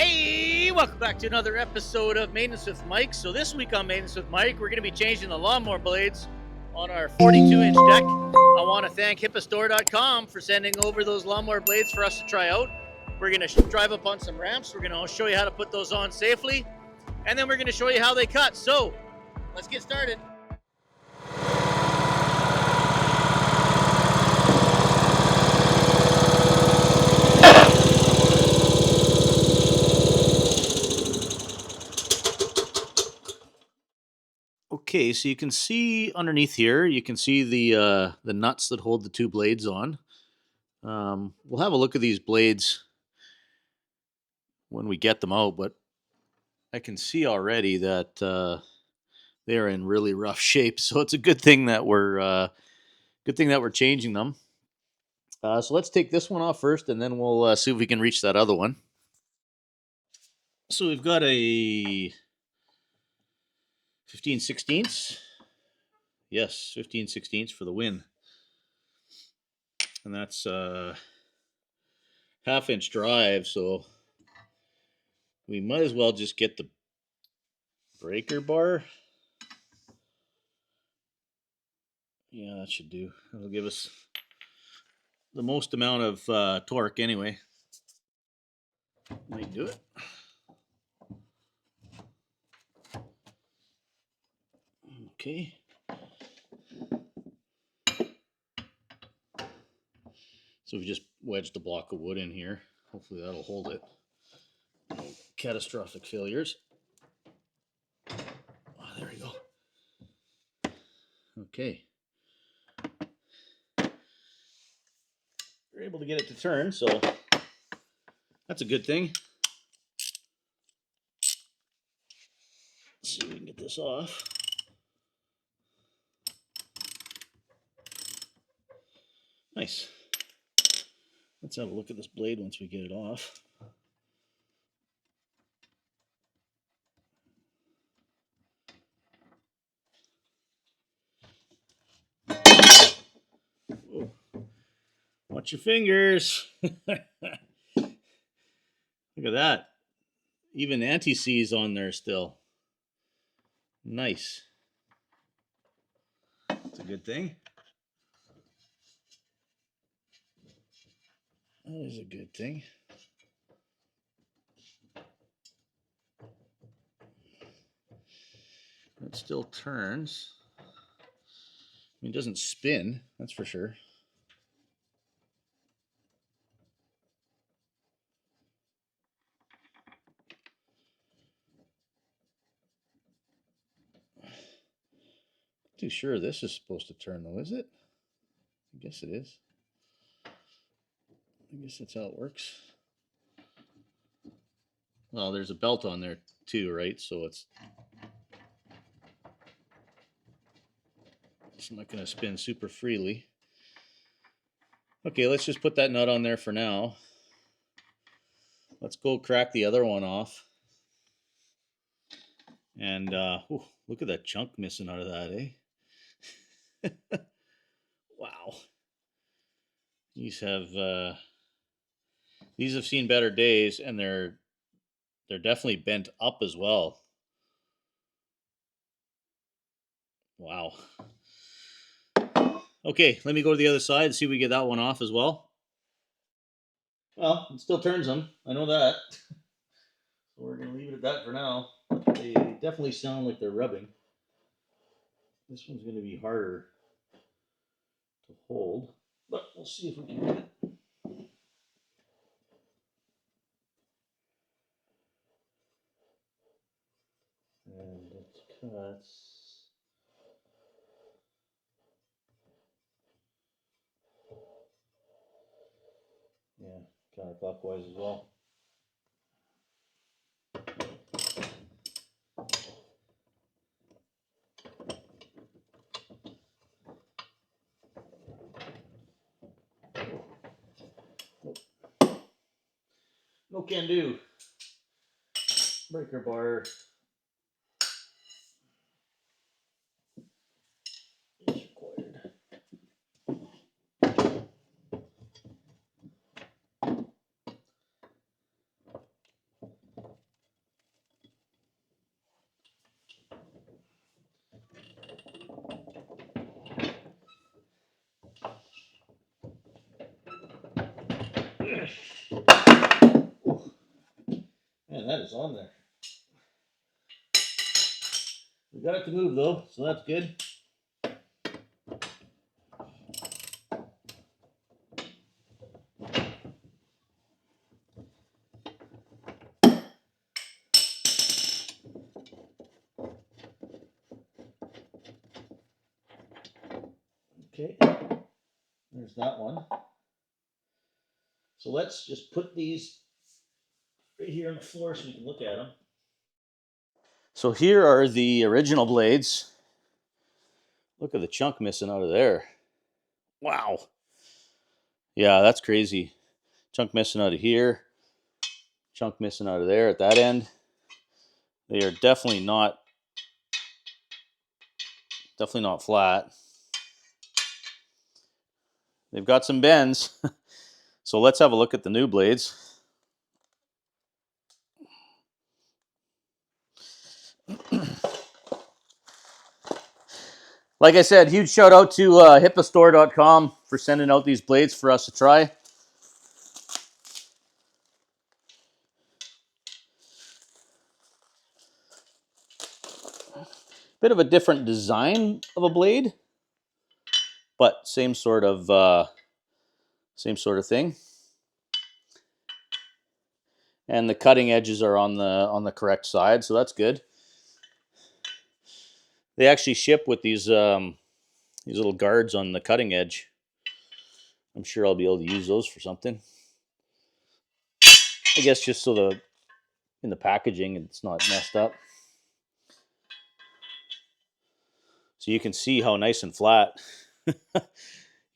Hey, welcome back to another episode of Maintenance with Mike. So this week on Maintenance with Mike, we're going to be changing the lawnmower blades on our 42-inch deck. I want to thank hippastore.com for sending over those lawnmower blades for us to try out. We're going to drive up on some ramps. We're going to show you how to put those on safely, and then we're going to show you how they cut. So let's get started. Okay, so you can see underneath here, you can see the nuts that hold the two blades on. We'll have a look at these blades when we get them out, but I can see already that they're in really rough shape. So it's a good thing that we're changing them. So let's take this one off first, and then we'll see if we can reach that other one. So we've got a 15/16. Yes, 15/16 for the win. And that's half-inch drive, so we might as well just get the breaker bar. Yeah, that should do. It'll give us the most amount of torque anyway. Might do it. Okay. So we just wedged a block of wood in here. Hopefully that'll hold it. No catastrophic failures. Oh, there we go. Okay. We're able to get it to turn, so that's a good thing. Let's see if we can get this off. Nice. Let's have a look at this blade once we get it off. Whoa. Watch your fingers. Look at that. Even anti-seize on there still. Nice. That's a good thing. That is a good thing. It still turns. I mean, it doesn't spin, that's for sure. Too sure this is supposed to turn though, is it? I guess it is. I guess that's how it works. Well, there's a belt on there too, right? So it's not going to spin super freely. Okay, let's just put that nut on there for now. Let's go crack the other one off. And look at that chunk missing out of that, eh? Wow. These have seen better days, and they're definitely bent up as well. Wow. Okay, let me go to the other side and see if we get that one off as well. Well, it still turns them. I know that. So we're going to leave it at that for now. They definitely sound like they're rubbing. This one's going to be harder to hold, but we'll see if we can get it. And it cuts. Yeah, counterclockwise as well. No can do. Breaker bar is required. Man, that is on there. We got it to move though, so that's good. Okay, there's that one. So let's just put these right here on the floor so we can look at them. So here are the original blades. Look at the chunk missing out of there. Wow. Yeah, that's crazy. Chunk missing out of here. Chunk missing out of there at that end. They are definitely not flat. They've got some bends. So let's have a look at the new blades. Like I said, huge shout out to hippastore.com for sending out these blades for us to try. Bit of a different design of a blade, but same sort of thing. And the cutting edges are on the correct side, so that's good. They actually ship with these little guards on the cutting edge. I'm sure I'll be able to use those for something. I guess just so in the packaging it's not messed up. So you can see how nice and flat. You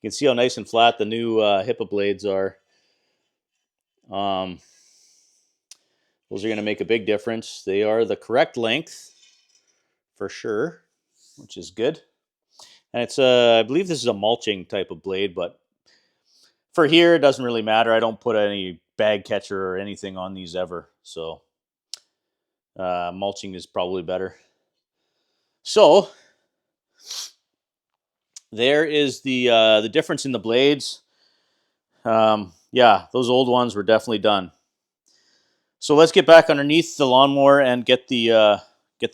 can see how nice and flat the new HIPAA blades are. Those are going to make a big difference. They are the correct length for sure, which is good. And it's I believe this is a mulching type of blade, but for here it doesn't really matter. I don't put any bag catcher or anything on these ever, so mulching is probably better. So there is the difference in the blades. Yeah, those old ones were definitely done. So let's get back underneath the lawnmower and get the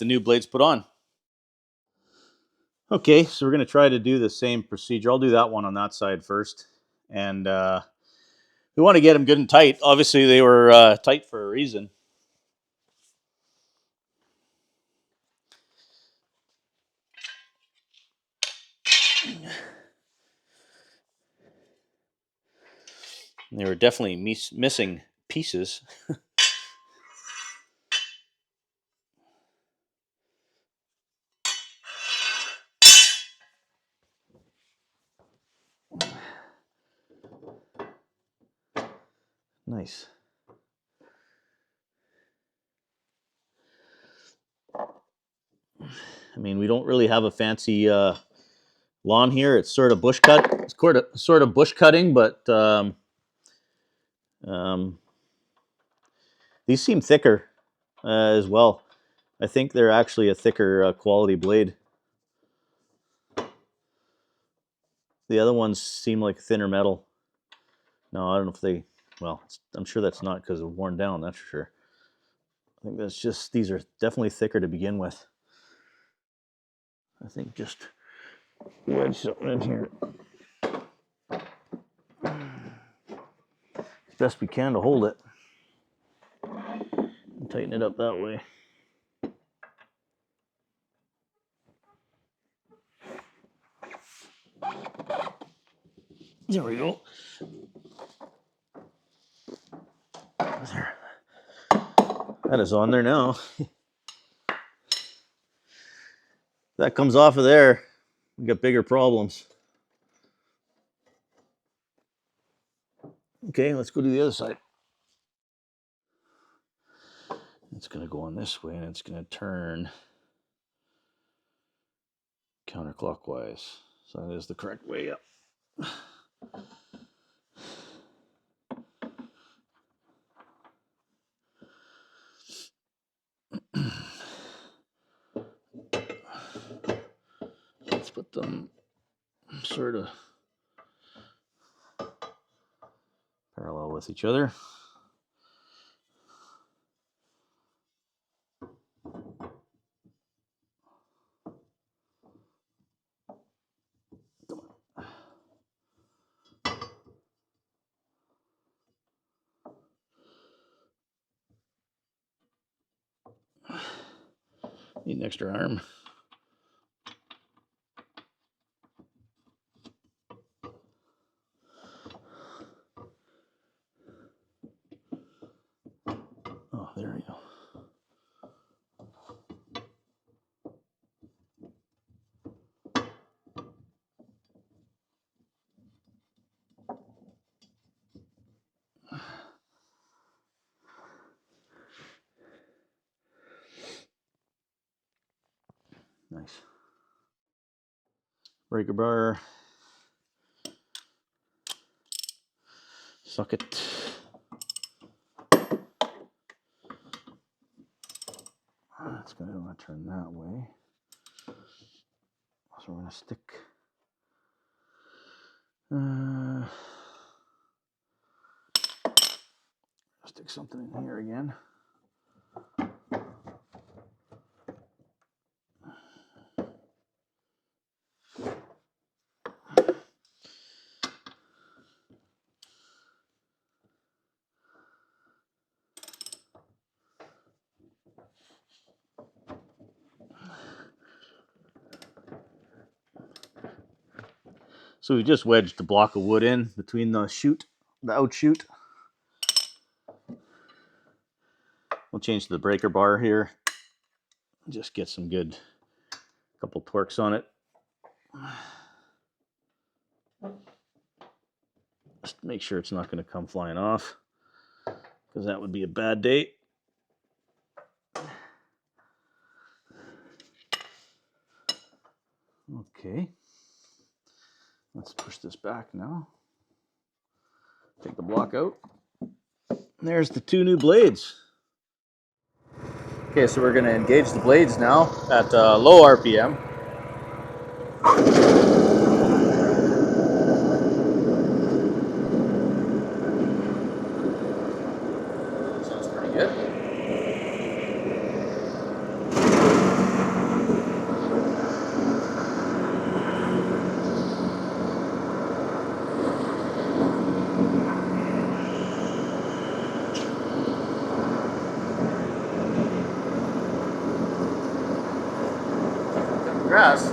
new blades put on. Okay, so we're going to try to do the same procedure. I'll do that one on that side first. And we want to get them good and tight. Obviously, they were tight for a reason. They were definitely missing pieces. Nice. I mean, we don't really have a fancy lawn here. It's sort of bush cut. It's sort of bush cutting, but these seem thicker as well. I think they're actually a thicker quality blade. The other ones seem like thinner metal. No, I don't know if they. Well, I'm sure that's not because of worn down. That's for sure. I think that's just these are definitely thicker to begin with. I think just wedge something in here as best we can to hold it. And tighten it up that way. There we go. There. That is on there now. That comes off of there, we got bigger problems. Okay, let's go to the other side. It's going to go on this way and it's going to turn counterclockwise. So that is the correct way up. Let's put them sort of parallel with each other. Need an extra arm. Oh, there we go. Nice. Breaker bar. Suck it. That's going to turn that way. So we're going to stick something in here again. So we just wedged the block of wood in between the outshoot. We'll change the breaker bar here. Just get some good couple torques on it. Just make sure it's not going to come flying off, because that would be a bad day. Okay. Let's push this back now. Take the block out. There's the two new blades. Okay, so we're going to engage the blades now at low RPM. Sounds pretty good. Grass.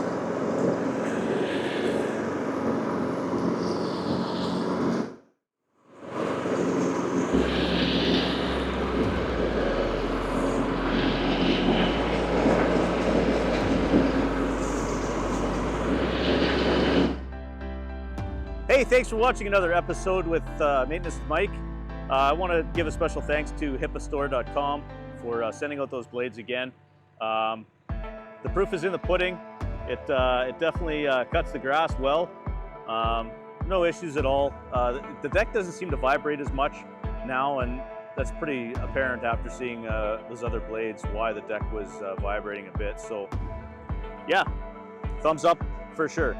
Hey, thanks for watching another episode with Maintenance with Mike. I want to give a special thanks to hippastore.com for sending out those blades again. The proof is in the pudding. It definitely cuts the grass well. No issues at all. The deck doesn't seem to vibrate as much now, and that's pretty apparent after seeing those other blades, why the deck was vibrating a bit. So yeah, thumbs up for sure.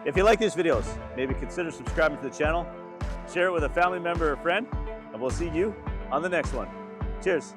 If you like these videos, maybe consider subscribing to the channel, share it with a family member or friend, and we'll see you on the next one. Cheers.